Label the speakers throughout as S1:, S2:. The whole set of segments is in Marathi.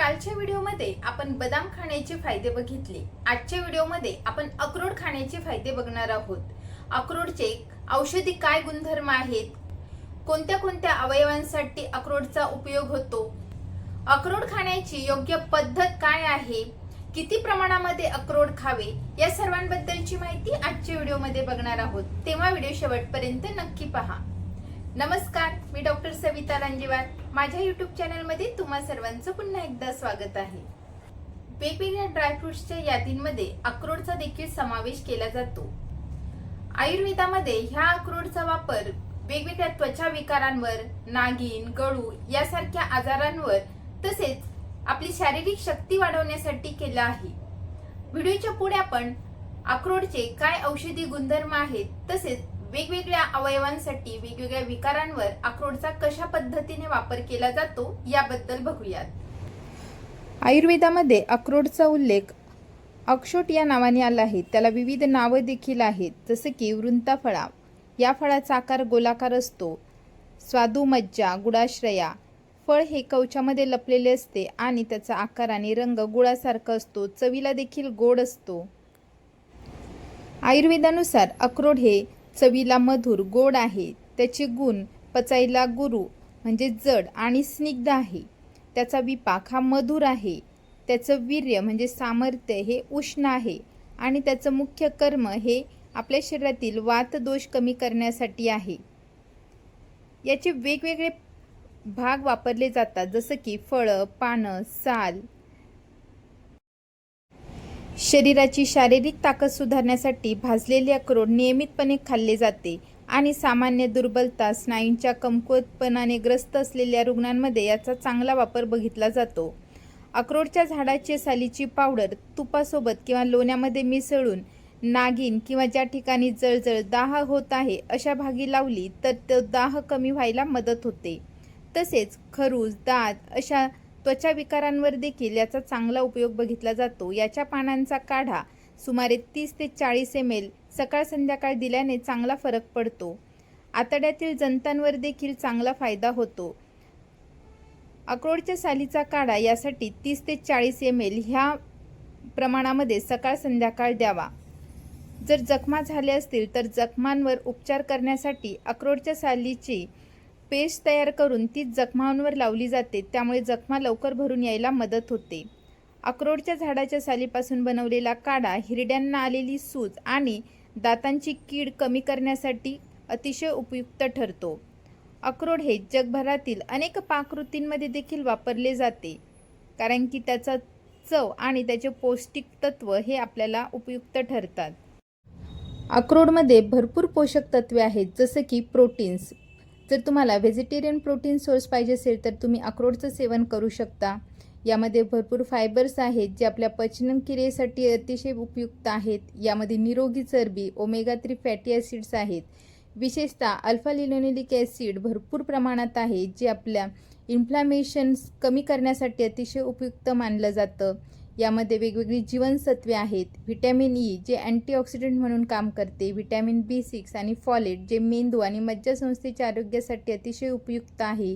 S1: कालच्या व्हिडिओमध्ये आपण बदाम खाण्याचे फायदे बघितले। आजच्या व्हिडिओमध्ये आपण अक्रोड खाण्याचे फायदे बघणार आहोत। अक्रोडचे औषधी काय गुणधर्म आहेत, कोणत्या कोणत्या अवयवांसाठी अक्रोडचा उपयोग होतो, अक्रोड खाण्याची योग्य पद्धत काय आहे, किती प्रमाणामध्ये अक्रोड खावे, या सर्वांबद्दलची माहिती आजच्या व्हिडिओमध्ये बघणार आहोत। तेव्हा व्हिडिओ शेवटपर्यंत नक्की पहा। नमस्कार, मी डॉक्टर सविता लांजेवार। माझ्या YouTube चॅनलमध्ये तुम्हा सर्वांचं पुन्हा एकदा स्वागत आहे। वेगवेगळ्या ड्रायफ्रुट्सच्या यादींमध्ये अक्रोडचा देखील समावेश केला जातो। आयुर्वेदामध्ये ह्या अक्रोडचा वापर वेगवेगळ्या त्वचा विकारांवर, नागिन, गळू यासारख्या आजारांवर तसेच आपली शारीरिक शक्ती वाढवण्यासाठी केला आहे। व्हिडिओच्या पुढे आपण अक्रोडचे काय औषधी गुणधर्म आहेत तसेच वेगवेगळ्या अवयवांसाठी वेगवेगळ्या विकारांवर अक्रोडचा कशा पद्धतीने वापर केला जातो याबद्दल बघूयात। आयुर्वेदामध्ये अक्रोडचा उल्लेख अक्षोट या नावाने आला आहे। त्याला विविध नावे देखील आहेत, जसे की वृंताफळा। या फळाचा आकार गोलाकार असतो। स्वादुमज्जा, गुडाश्रया। फळ हे कवचामध्ये लपलेले असते आणि त्याचा आकार आणि रंग गुळासारखा असतो। चवीला देखील गोड असतो। आयुर्वेदानुसार अक्रोड हे चवीला मधुर गोड आहे। त्याचे गुण पचायला गुरू म्हणजे जड आणि स्निग्ध आहे। त्याचा विपाक हा मधुर आहे। त्याचं वीर्य म्हणजे सामर्थ्य हे उष्ण आहे आणि त्याचं मुख्य कर्म हे आपल्या शरीरातील वात दोष कमी करण्यासाठी आहे। याचे वेगवेगळे भाग वापरले जातात, जसं की फळं, पानं, साल। शरीराची शारीरिक ताकद सुधारण्यासाठी भाजलेले अक्रोड नियमितपणे खाल्ले जाते आणि सामान्य दुर्बलता, स्नायूंच्या कमकुवतपणाने ग्रस्त असलेल्या रुग्णांमध्ये याचा चांगला वापर बघितला जातो। अक्रोडच्या झाडाची सालीची पावडर तुपासोबत किंवा लोण्यामध्ये मिसळून नागिन किंवा ज्या ठिकाणी जळजळ, दाह होत आहे अशा भागी लावली तर तो दाह कमी व्हायला मदत होते। तसेच खरूज, दात अशा त्वचा विकारांवर देखील याचा चांगला उपयोग बघितला जातो। याच्या पानांचा काढा सुमारे 30 ते 40 ml सकाळ संध्याकाळ दिल्याने चांगला फरक पडतो। आतड्यातील जंतांवर देखील चांगला फायदा होतो। अक्रोडच्या सालीचा काढा यासाठी 30 ते 40 ml ह्या प्रमाणामध्ये सकाळ संध्याकाळ द्यावा। जर जखमा झाल्या असतील तर जखमांवर उपचार करण्यासाठी अक्रोडच्या सालीची पेस्ट तयार करून ती जखमांवर लावली जाते, त्यामुळे जखमा लवकर भरून यायला मदत होते। अक्रोडच्या झाडाच्या सालीपासून बनवलेला काढा हिरड्यांना आलेली सूज आणि दातांची कीड कमी करण्यासाठी अतिशय उपयुक्त ठरतो। अक्रोड हे जगभरातील अनेक पाककृतींमध्ये देखील वापरले जाते, कारण की त्याचा चव आणि त्याचे पौष्टिक तत्व हे आपल्याला उपयुक्त ठरतात। अक्रोडमध्ये भरपूर पोषक तत्वे आहेत, जसे की प्रोटीन्स। जर तुम्हाला व्हेजिटेरियन प्रोटीन सोर्स पाहिजे असेल तर तुम्ही अक्रोडचं सेवन करू शकता। यामध्ये भरपूर फायबर्स आहेत जे आपल्या पचनक्रियेसाठी अतिशय उपयुक्त आहेत। यामध्ये निरोगी चरबी, ओमेगा 3 फॅटी ॲसिड्स आहेत। विशेषतः अल्फा लिनोलेनिक ॲसिड भरपूर प्रमाणात आहे, जे आपल्या इन्फ्लॅमेशन्स कमी करण्यासाठी अतिशय उपयुक्त मानलं जातं। यामध्ये वेगवेगळी जीवनसत्वे आहेत। व्हिटॅमिन ई जे अँटीऑक्सिडंट म्हणून काम करते, व्हिटॅमिन B6 आणि फॉलेट जे मेंदू आणि मज्जासंस्थेच्या आरोग्यासाठी अतिशय उपयुक्त आहे।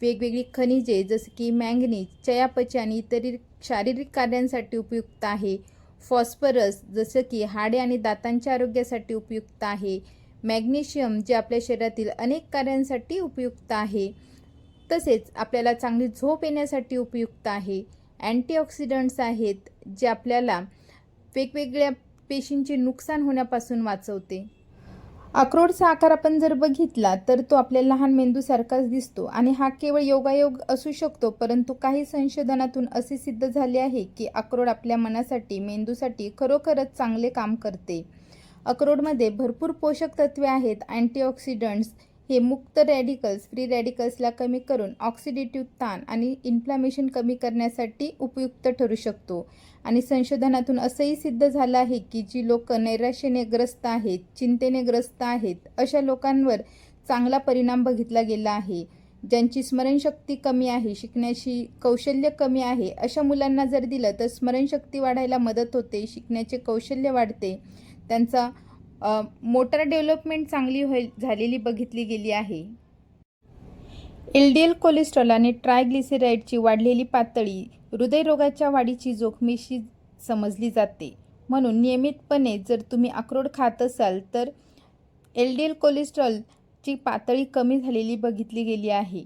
S1: वेगवेगळी खनिजे जसे की मॅंगनीज चयापचय आणि इतर शारीरिक कार्यांसाठी उपयुक्त आहे। फॉस्फरस जसं की हाडे आणि दातांच्या आरोग्यासाठी उपयुक्त आहे। मॅग्नेशियम जे आपल्या शरीरातील अनेक कार्यांसाठी उपयुक्त आहे। तसेच आपल्याला चांगली झोप येण्यासाठी उपयुक्त आहे। अँटीऑक्सिडंट्स आहेत जे आपल्याला वेगवेगळ्या पेशींचे नुकसान होण्यापासून वाचवते। अक्रोडचा आकार आपण जर बघितला तर तो आपल्या लहान मेंदूसारखाच दिसतो आणि हा केवळ योगायोग असू शकतो, परंतु काही संशोधनातून असे सिद्ध झाले आहे की अक्रोड आपल्या मनासाठी, मेंदूसाठी खरोखरच चांगले काम करते। अक्रोडमध्ये भरपूर पोषक तत्वे आहेत। अँटीऑक्सिडंट्स हे मुक्त रॅडिकल्स, फ्री रॅडिकल्सला कमी करून ऑक्सिडेटिव्ह ताण आणि इन्फ्लॅमेशन कमी करण्यासाठी उपयुक्त ठरू शकतो। आणि संशोधनातून असंही सिद्ध झालं आहे की जी लोक नैराश्याने ग्रस्त आहेत, चिंतेने ग्रस्त आहेत, अशा लोकांवर चांगला परिणाम बघितला गेला आहे। ज्यांची स्मरणशक्ती कमी आहे, शिकण्याची कौशल्य कमी आहे, अशा मुलांना जर दिलं तर स्मरणशक्ती वाढायला मदत होते, शिकण्याचे कौशल्य वाढते, त्यांचा मोटर डेव्हलपमेंट चांगली झालेली बघितली गेली आहे। LDL कोलेस्ट्रॉल आणि ट्रायग्लिसराईडची वाढलेली पातळी हृदयरोगाच्या वाढीची जोखमीशी समजली जाते. म्हणून नियमितपणे जर तुम्ही अक्रोड खात असाल तर LDL कोलेस्ट्रॉलची पातळी कमी झालेली बघितली गेली आहे.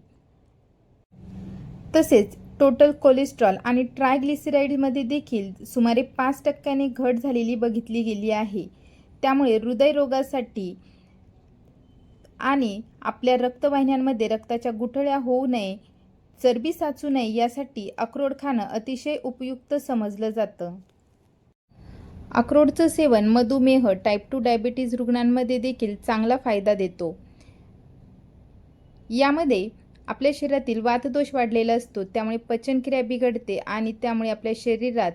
S1: तसेच टोटल कोलेस्ट्रॉल आणि ट्रायग्लिसराईडमध्ये देखील सुमारे 5% घट झालेली बघितली गेली आहे. त्यामुळे हृदयरोगासाठी आणि आपल्या रक्तवाहिन्यांमध्ये रक्ताच्या गुठळ्या होऊ नये, चरबी साचू नये यासाठी अक्रोड खाणं अतिशय उपयुक्त समजलं जातं. अक्रोडचं सेवन मधुमेह, टाईप 2 डायबिटीज रुग्णांमध्ये देखील चांगला फायदा देतो. यामध्ये आपल्या शरीरातील वातदोष वाढलेला असतो, त्यामुळे पचनक्रिया बिघडते आणि त्यामुळे आपल्या शरीरात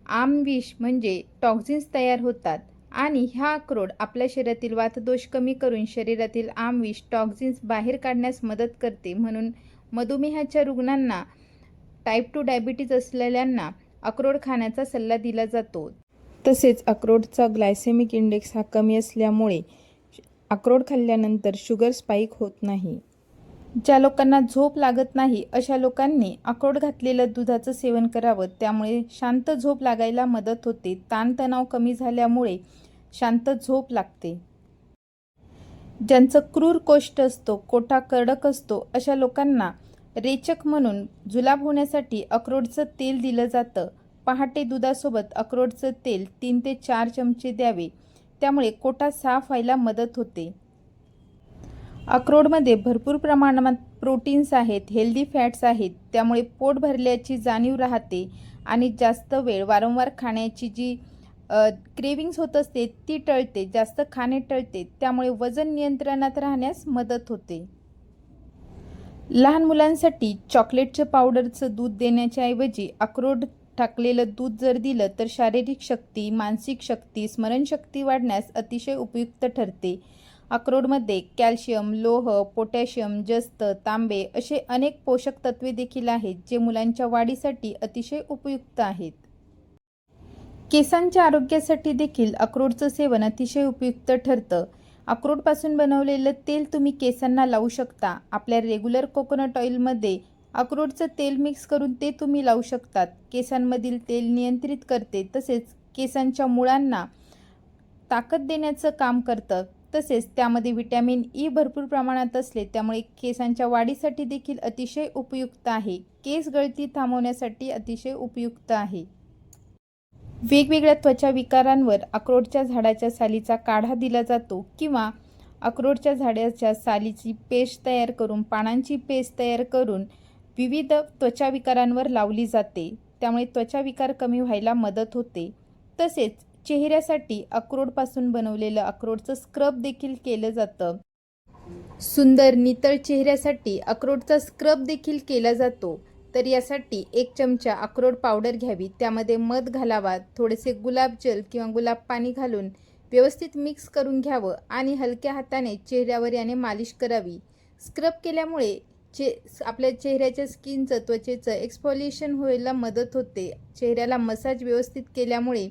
S1: आमविष म्हणजे टॉक्झिन्स तयार होतात आणि हा अक्रोड आपल्या शरीरातील वातदोष कमी करून शरीरातील आमविष टॉक्झिन्स बाहेर काढण्यास मदत करते. म्हणून मधुमेहाच्या रुग्णांना, टाईप 2 डायबिटीज असलेल्यांना अक्रोड खाण्याचा सल्ला दिला जातो. तसेच अक्रोडचा ग्लायसेमिक इंडेक्स हा कमी असल्यामुळे अक्रोड खाल्ल्यानंतर शुगर स्पाइक होत नाही. ज्या लोकांना झोप लागत नाही अशा लोकांनी अक्रोड घातलेलं दुधाचं सेवन करावं. त्यामुळे शांत झोप लागायला मदत होते. ताणतणाव कमी झाल्यामुळे शांत झोप लागते. ज्यांचं क्रूर कोष्ठ असतो, कोठा कडक असतो अशा लोकांना रेचक म्हणून जुलाब होण्यासाठी अक्रोडचं तेल दिलं जातं. पहाटे दुधासोबत अक्रोडचं तेल 3 ते 4 चमचे द्यावे. त्यामुळे कोठा साफ व्हायला मदत होते. अक्रोडमध्ये भरपूर प्रमाणात प्रोटीन्स आहेत, हेल्दी फॅट्स आहेत. त्यामुळे पोट भरल्याची जाणीव राहते आणि जास्त वेळ वारंवार खाण्याची जी क्रेविंग्स होत असते ती टळते, जास्त खाणे टळते. त्यामुळे वजन नियंत्रणात राहण्यास मदत होते. लहान मुलांसाठी चॉकलेटच्या पावडरचं दूध देण्याच्या ऐवजी अक्रोड टाकलेलं दूध जर दिलं तर शारीरिक शक्ती, मानसिक शक्ती, स्मरणशक्ती वाढण्यास अतिशय उपयुक्त ठरते. अक्रोडमध्ये कॅल्शियम, लोह, पोटॅशियम, जस्त, तांबे असे अनेक पोषक तत्वे देखील आहेत जे मुलांच्या वाढीसाठी अतिशय उपयुक्त आहेत. केसांच्या आरोग्यासाठी देखील अक्रोडचं सेवन अतिशय उपयुक्त ठरतं. अक्रोडपासून बनवलेलं तेल तुम्ही केसांना लावू शकता. आपल्या रेग्युलर कोकोनट ऑइलमध्ये अक्रोडचं तेल मिक्स करून ते तुम्ही लावू शकतात. केसांमधील तेल नियंत्रित करते, तसेच केसांच्या मुळांना ताकद देण्याचं काम करतं. तसेच त्यामध्ये व्हिटॅमिन ई भरपूर प्रमाणात असले त्यामुळे केसांच्या वाढीसाठी देखील अतिशय उपयुक्त आहे. केस गळती थांबवण्यासाठी अतिशय उपयुक्त आहे. वेगवेगळ्या त्वचा विकारांवर अक्रोडच्या झाडाच्या सालीचा काढा दिला जातो किंवा अक्रोडच्या झाडाच्या सालीची पेस्ट तयार करून, पानांची पेस्ट तयार करून विविध त्वचा विकारांवर लावली जाते. त्यामुळे त्वचा विकार कमी व्हायला मदत होते. तसेच चेहऱ्यासाठी अक्रोडपासून बनवलेलं अक्रोडचं स्क्रब देखील केलं जातं. सुंदर नितळ चेहऱ्यासाठी अक्रोडचा स्क्रब देखील केला जातो. तर यासाठी 1 चमचा अक्रोड पावडर घ्यावी. त्यामध्ये मध घालावा, थोडेसे गुलाबजल किंवा गुलाब पाणी घालून व्यवस्थित मिक्स करून घ्यावं आणि हलक्या हाताने चेहऱ्यावर याने मालिश करावी. स्क्रब केल्यामुळे आपल्या चेहऱ्याच्या स्किनचं, त्वचेचं एक्सफोलिएशन व्हायला मदत होते. चेहऱ्याला मसाज व्यवस्थित केल्यामुळे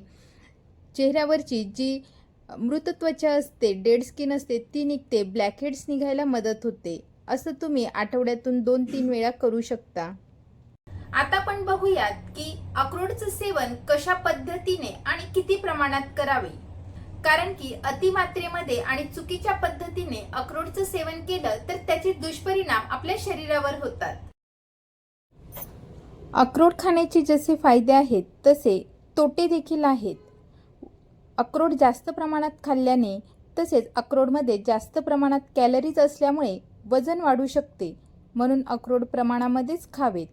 S1: चेहऱ्यावरची जी मृत त्वचा असते, डेड स्किन असते ती निघते, ब्लॅकहेड्स निघायला मदत होते. असं तुम्ही आठवड्यातून 2-3 वेळा करू शकता. आता आपण बघूयात की अक्रोडचं सेवन कशा पद्धतीने आणि किती प्रमाणात करावे. कारण की अतिमात्रेमध्ये आणि चुकीच्या पद्धतीने अक्रोडचं सेवन केलं तर त्याचे दुष्परिणाम आपल्या शरीरावर होतात. अक्रोड खाण्याचे जसे फायदे आहेत तसे तोटे देखील आहेत. अक्रोड जास्त प्रमाणात खाल्ल्याने, तसेच अक्रोडमध्ये जास्त प्रमाणात कॅलरीज असल्यामुळे वजन वाढू शकते. म्हणून अक्रोड प्रमाणामध्येच खावेत.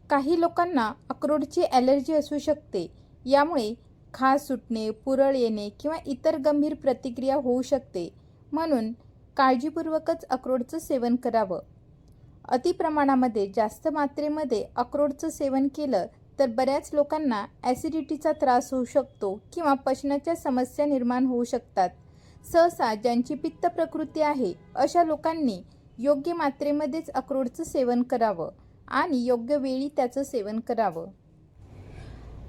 S1: काही लोकांना अक्रोडची ॲलर्जी असू शकते. यामुळे खाज सुटणे, पुरळ येणे किंवा इतर गंभीर प्रतिक्रिया होऊ शकते. म्हणून काळजीपूर्वकच अक्रोडचं सेवन करावं. अतिप्रमाणामध्ये, जास्त मात्रेमध्ये अक्रोडचं सेवन केलं तर बऱ्याच लोकांना ॲसिडिटीचा त्रास होऊ शकतो किंवा पचनाच्या समस्या निर्माण होऊ शकतात. सहसा ज्यांची पित्त प्रकृती आहे अशा लोकांनी योग्य मात्रेमध्येच अक्रोडचं सेवन करावं आणि योग्य वेळी त्याचं सेवन करावं.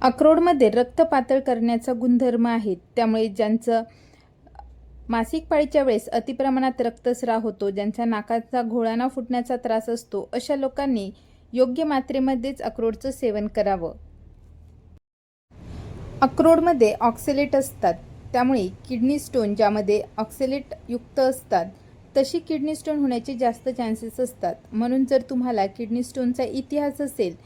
S1: अक्रोडमध्ये रक्त पातळ करण्याचा गुणधर्म आहे. त्यामुळे ज्यांचं मासिक पाळीच्या वेळेस अतिप्रमाणात रक्तस्राव होतो, ज्यांच्या नाकाचा घोळाना फुटण्याचा त्रास असतो अशा लोकांनी योग्य मात्रेमध्येच अक्रोडचं सेवन करावं. अक्रोडमध्ये ऑक्सलेट असतात, त्यामुळे किडनी स्टोन ज्यामध्ये ऑक्सलेट युक्त असतात तशी किडनी स्टोन होण्याचे जास्त चान्सेस असतात. म्हणून जर तुम्हाला किडनी स्टोनचा इतिहास असेल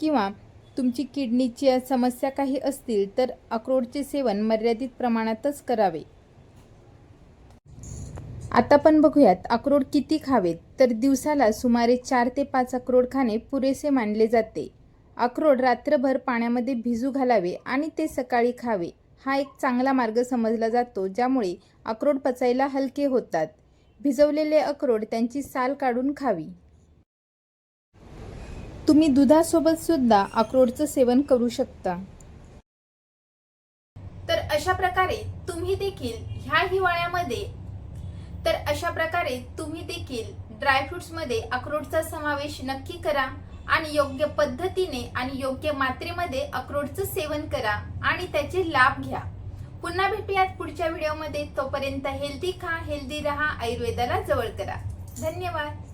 S1: किंवा तुमची किडनीची समस्या काही असतील तर अक्रोडचे सेवन मर्यादित प्रमाणातच करावे. आता पण बघूयात अक्रोड किती खावेत. तर दिवसाला सुमारे 4 ते 5 अक्रोड खाणे पुरेसे मानले जाते. अक्रोड रात्रभर पाण्यामध्ये भिजू घालावे आणि ते सकाळी खावे. हा एक चांगला मार्ग समजला जातो, ज्यामुळे अक्रोड पचायला हलके होतात. भिजवलेले अक्रोड त्यांची साल काढून खावी. तुम्ही दुधासोबत सुद्धा अक्रोडचं सेवन करू शकता. तर अशा प्रकारे तुम्ही देखील ड्रायफ्रुट्समध्ये अक्रोडचा समावेश नक्की करा आणि योग्य पद्धतीने आणि योग्य मात्रेमध्ये अक्रोडचं सेवन करा आणि त्याचे लाभ घ्या. पुन्हा भेटूयात पुढच्या व्हिडिओमध्ये. तोपर्यंत हेल्दी खा, हेल्दी रहा, आयुर्वेदाला जवळ करा. धन्यवाद.